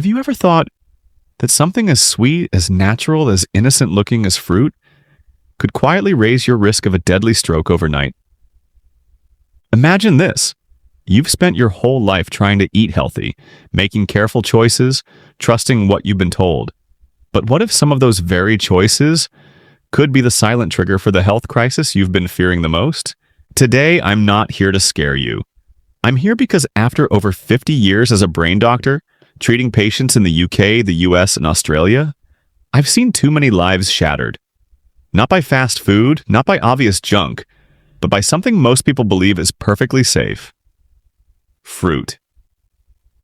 Have you ever thought that something as sweet, as natural, as innocent looking as fruit could quietly raise your risk of a deadly stroke overnight? Imagine this. You've spent your whole life trying to eat healthy, making careful choices, trusting what you've been told. But what if some of those very choices could be the silent trigger for the health crisis you've been fearing the most? Today, I'm not here to scare you. I'm here because after over 50 years as a brain doctor, treating patients in the UK, the US, and Australia, I've seen too many lives shattered. Not by fast food, not by obvious junk, but by something most people believe is perfectly safe. Fruit.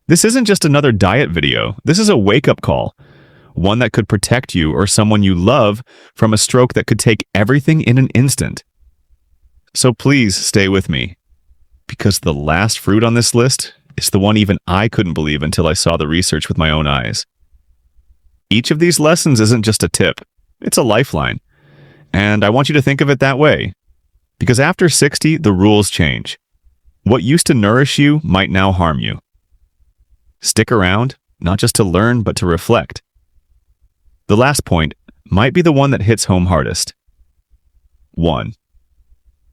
This isn't just another diet video. This is a wake-up call. One that could protect you or someone you love from a stroke that could take everything in an instant. So please stay with me, because the last fruit on this list is the one even I couldn't believe until I saw the research with my own eyes. Each of these lessons isn't just a tip, it's a lifeline. And I want you to think of it that way, because after 60, the rules change. What used to nourish you might now harm you. Stick around, not just to learn, but to reflect. The last point might be the one that hits home hardest. 1.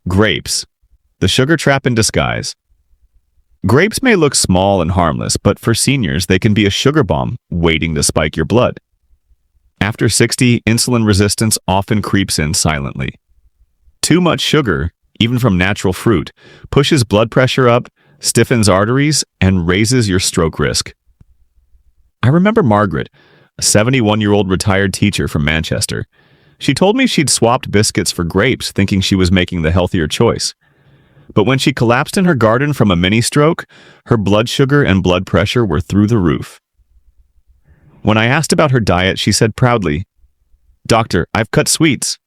Grapes, the sugar trap in disguise. Grapes may look small and harmless, but for seniors, they can be a sugar bomb waiting to spike your blood. After 60, insulin resistance often creeps in silently. Too much sugar, even from natural fruit, pushes blood pressure up, stiffens arteries, and raises your stroke risk. I remember Margaret, a 71-year-old retired teacher from Manchester. She told me she'd swapped biscuits for grapes, thinking she was making the healthier choice. But when she collapsed in her garden from a mini stroke, her blood sugar and blood pressure were through the roof. When I asked about her diet, she said proudly, "Doctor, I've cut sweets.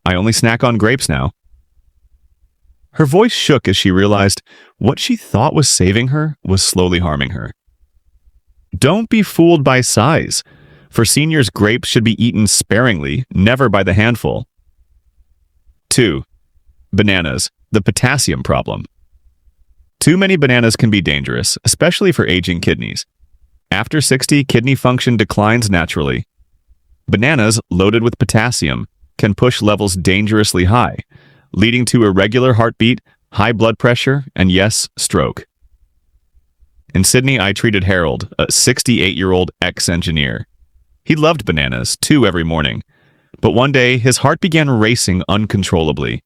I only snack on grapes now." Her voice shook as she realized what she thought was saving her was slowly harming her. Don't be fooled by size. For seniors, grapes should be eaten sparingly, never by the handful. 2. Bananas, the potassium problem. Too many bananas can be dangerous, especially for aging kidneys. After 60, kidney function declines naturally. Bananas, loaded with potassium, can push levels dangerously high, leading to irregular heartbeat, high blood pressure, and yes, stroke. In Sydney, I treated Harold, a 68-year-old ex-engineer. He loved bananas, 2 every morning. But one day, his heart began racing uncontrollably.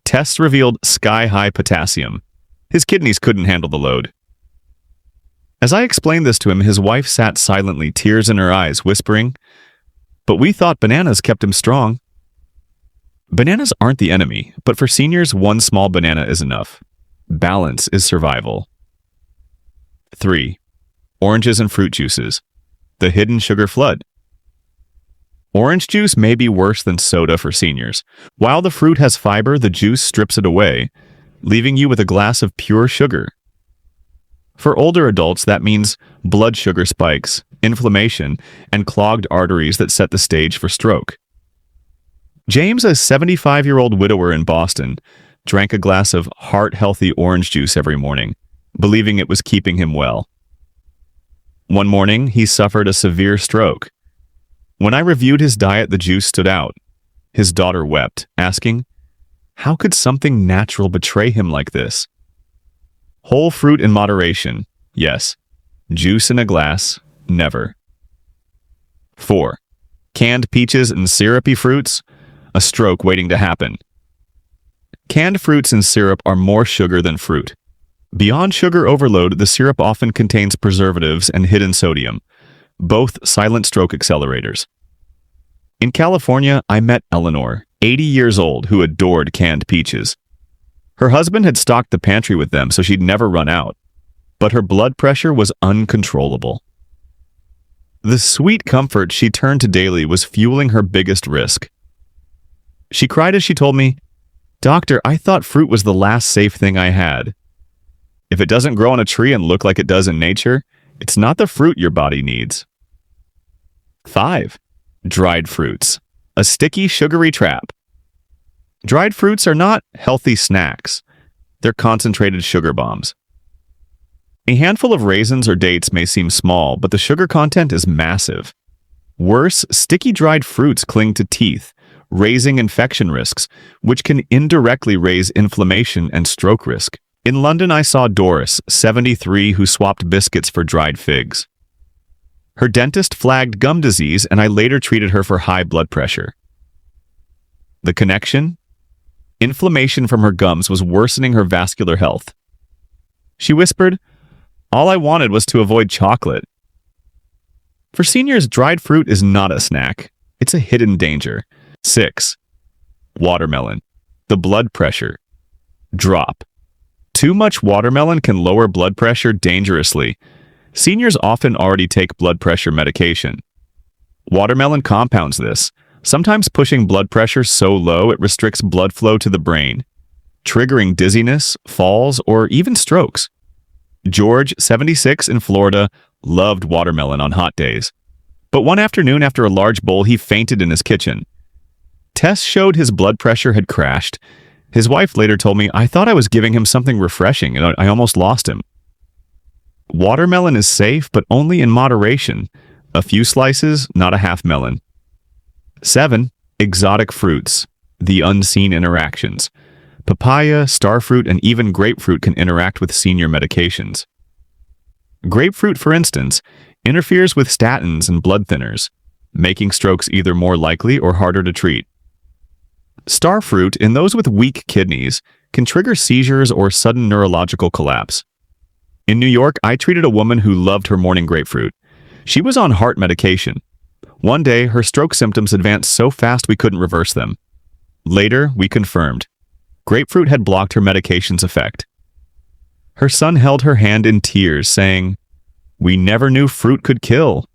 Tests revealed sky-high potassium. His kidneys couldn't handle the load. As I explained this to him, his wife sat silently, tears in her eyes, whispering, "But we thought bananas kept him strong." Bananas aren't the enemy, but for seniors, one small banana is enough. Balance is survival. 3. Oranges and fruit juices, the hidden sugar flood. Orange juice may be worse than soda for seniors. While the fruit has fiber, the juice strips it away, leaving you with a glass of pure sugar. For older adults, that means blood sugar spikes, inflammation, and clogged arteries that set the stage for stroke. James, a 75-year-old widower in Boston, drank a glass of heart-healthy orange juice every morning, believing it was keeping him well. One morning, he suffered a severe stroke. When I reviewed his diet, the juice stood out. His daughter wept, asking, "How could something natural betray him like this?" Whole fruit in moderation, yes. Juice in a glass, never. 4. Canned peaches and syrupy fruits, a stroke waiting to happen. Canned fruits and syrup are more sugar than fruit. Beyond sugar overload, the syrup often contains preservatives and hidden sodium, both silent stroke accelerators. In California, I met Eleanor, 80 years old, who adored canned peaches. Her husband had stocked the pantry with them so she'd never run out, but her blood pressure was uncontrollable. The sweet comfort she turned to daily was fueling her biggest risk. She cried as she told me, "Doctor, I thought fruit was the last safe thing I had. If it doesn't grow on a tree and look like it does in nature, it's not the fruit your body needs." 5. Dried fruits, a sticky, sugary trap. Dried fruits are not healthy snacks. They're concentrated sugar bombs. A handful of raisins or dates may seem small, but the sugar content is massive. Worse, sticky dried fruits cling to teeth, raising infection risks, which can indirectly raise inflammation and stroke risk. In London, I saw Doris, 73, who swapped biscuits for dried figs. Her dentist flagged gum disease, and I later treated her for high blood pressure. The connection? Inflammation from her gums was worsening her vascular health. She whispered, "All I wanted was to avoid chocolate." For seniors, dried fruit is not a snack. It's a hidden danger. 6. Watermelon. The blood pressure. Drop. Too much watermelon can lower blood pressure dangerously. Seniors often already take blood pressure medication. Watermelon compounds this, sometimes pushing blood pressure so low it restricts blood flow to the brain, triggering dizziness, falls, or even strokes. George, 76, in Florida, loved watermelon on hot days. But one afternoon after a large bowl, he fainted in his kitchen. Tests showed his blood pressure had crashed. His wife later told me, "I thought I was giving him something refreshing, and I almost lost him." Watermelon is safe, but only in moderation. A few slices, not a half melon. 7. Exotic fruits. The unseen interactions. Papaya, starfruit, and even grapefruit can interact with senior medications. Grapefruit, for instance, interferes with statins and blood thinners, making strokes either more likely or harder to treat. Starfruit, in those with weak kidneys, can trigger seizures or sudden neurological collapse. In New York, I treated a woman who loved her morning grapefruit. She was on heart medication. One day, her stroke symptoms advanced so fast we couldn't reverse them. Later, we confirmed. Grapefruit had blocked her medication's effect. Her son held her hand in tears, saying, "We never knew fruit could kill."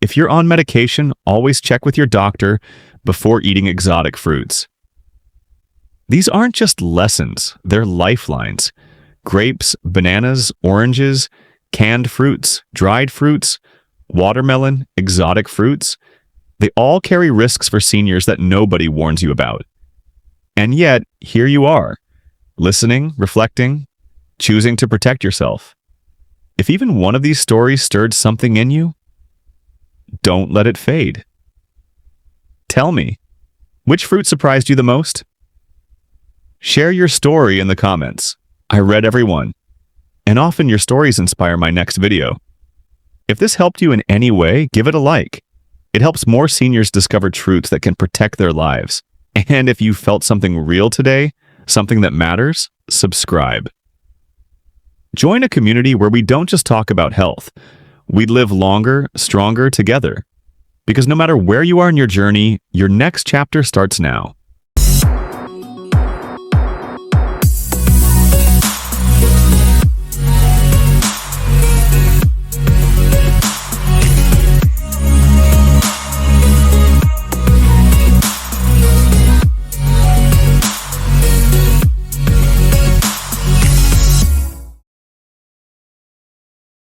If you're on medication, always check with your doctor before eating exotic fruits. These aren't just lessons, they're lifelines. Grapes, bananas, oranges, canned fruits, dried fruits, watermelon, exotic fruits, they all carry risks for seniors that nobody warns you about. And yet, here you are, listening, reflecting, choosing to protect yourself. If even one of these stories stirred something in you, don't let it fade. Tell me, which fruit surprised you the most? Share your story in the comments. I read every one, and often your stories inspire my next video. If this helped you in any way, give it a like. It helps more seniors discover truths that can protect their lives. And if you felt something real today, something that matters, subscribe. Join a community where we don't just talk about health. We live longer, stronger together. Because no matter where you are in your journey, your next chapter starts now.